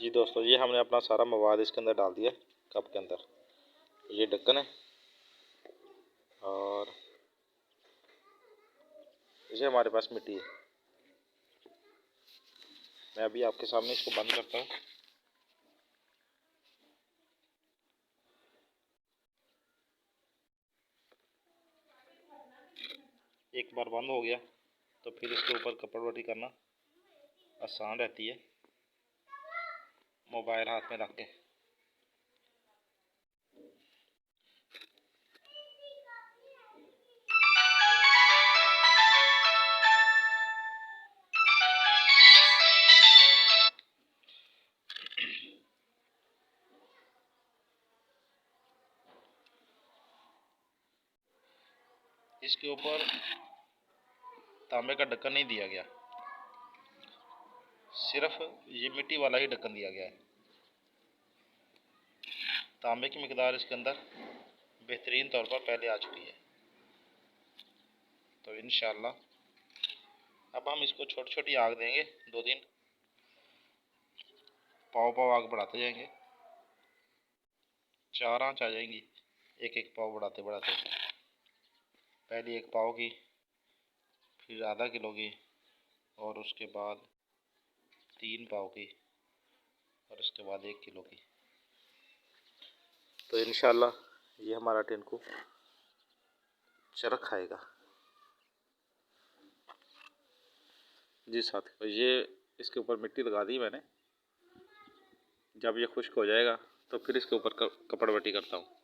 जी दोस्तों, ये हमने अपना सारा मवाद इसके अंदर डाल दिया कप के अंदर। ये ढक्कन है और ये हमारे पास मिट्टी है। मैं अभी आपके सामने इसको बंद करता हूँ। एक बार बंद हो गया तो फिर इसके ऊपर कपड़वटी करना आसान रहती है, मोबाइल हाथ में रख के। इसके ऊपर तांबे का ढक्कन नहीं दिया गया, सिर्फ ये मिट्टी वाला ही ढक्कन दिया गया है। तांबे की मिकदार इसके अंदर बेहतरीन तौर पर पहले आ चुकी है। तो इंशाल्लाह अब हम इसको छोटी छोटी आग देंगे, 2-3 पाव पाव आग बढ़ाते जाएंगे। 4 आंच आ जाएंगी, एक एक पाव बढ़ाते बढ़ाते। पहले 1 पाव की, फिर आधा किलो की, और उसके बाद 3 पाव की, और उसके बाद 1 किलो की। तो इंशाल्लाह ये हमारा टिनको चरक खाएगा। जी साथियों, ये इसके ऊपर मिट्टी लगा दी मैंने। जब ये खुश्क हो जाएगा तो फिर इसके ऊपर कपड़वटी करता हूँ।